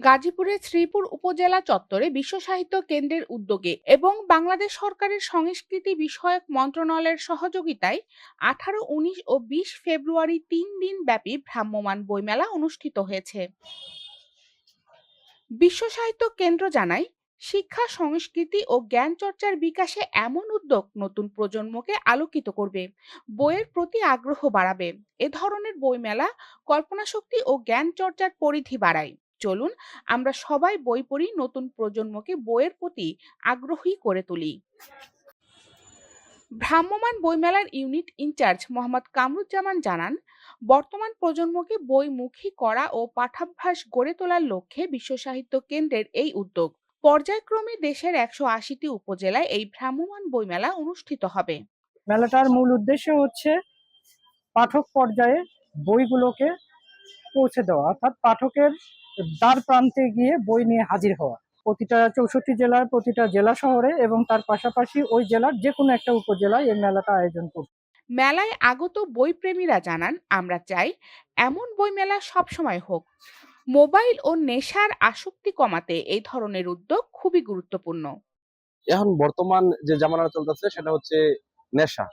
গাজীপুরের শ্রীপুর উপজেলা চত্বরে বিশ্ব সাহিত্য কেন্দ্রের উদ্যোগে এবং বাংলাদেশ সরকারের সংস্কৃতি বিষয়ক মন্ত্রণালয়ের সহযোগিতায় 18, 19 ও 20 ফেব্রুয়ারি 3 দিন ব্যাপী ভ্রাম্যমাণ বইমেলা অনুষ্ঠিত হয়েছে। বিশ্ব সাহিত্য কেন্দ্র জানায়, শিক্ষা, সংস্কৃতি ও জ্ঞান চর্চার বিকাশে এমন উদ্যোগ নতুন প্রজন্মকে আলোকিত করবে, বইয়ের প্রতি আগ্রহ বাড়াবে। এ ধরনের বইমেলা কল্পনাশক্তি ও জ্ঞান চর্চার পরিধি বাড়ায়। চলুন আমরা সবাই বই পড়ি, নতুন প্রজন্মকে বইয়ের প্রতি আগ্রহী করে তুলি। ভ্রাম্যমাণ বইমেলার ইউনিট ইনচার্জ মোহাম্মদ কামরুজ্জামান জানান, বর্তমান প্রজন্মকে বইমুখী করা ও পাঠাভ্যাস গড়ে তোলার লক্ষ্যে বিশ্ব সাহিত্য কেন্দ্রের এই উদ্যোগ। পর্যায়ক্রমে দেশের 180টি উপজেলায় এই ভ্রাম্যমাণ বইমেলা অনুষ্ঠিত হবে। মেলাটার মূল উদ্দেশ্য হচ্ছে পাঠক পর্যায়ে বইগুলোকে পৌঁছে দেওয়া, অর্থাৎ পাঠকের দ্বার প্রান্তে গিয়ে বই নিয়ে হাজির হওয়া। প্রতিটা 64 জেলার প্রতিটা জেলা শহরে এবং তার পাশাপাশি ওই জেলার যে কোনো একটা উপজেলায় এই মেলাটা আয়োজন করছে। মেলায় আগত বইপ্রেমীরা জানান, আমরা চাই এমন বইমেলা সবসময় হোক। মোবাইল ও নেশার আসক্তি কমাতে এই ধরনের উদ্যোগ খুবই গুরুত্বপূর্ণ। এখন বর্তমান যে জামানা চলতেছে সেটা হচ্ছে নেশা।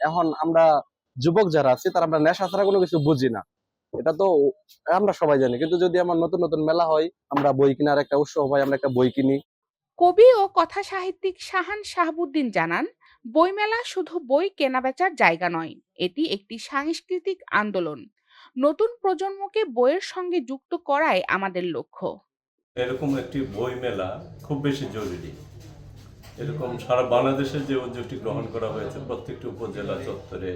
এখন আমরা যুবক যারা আছি তারা আমরা নেশা ছাড়া কোনো কিছু বুঝি না, এটা তো আমরা সবাই জানি। কিন্তু যদি আমার নতুন নতুন মেলা হয়, আমরা বই কেনার একটা উৎসব হয়, আমরা একটা বই কিনি। কবি ও কথা সাহিত্যিক শাহান শাহাবুদ্দিন জানান, বইমেলা শুধু বই কেনাবেচার জায়গা নয়, এটি একটি সাংস্কৃতিক আন্দোলন। নতুন প্রজন্মকে বইয়ের সঙ্গে যুক্ত করাই আমাদের লক্ষ্য। এরকম একটি বই মেলা খুব বেশি জরুরি। এরকম সারা বাংলাদেশে যে উদ্যোগটি গ্রহণ করা হয়েছে প্রত্যেকটি উপজেলা চত্বরে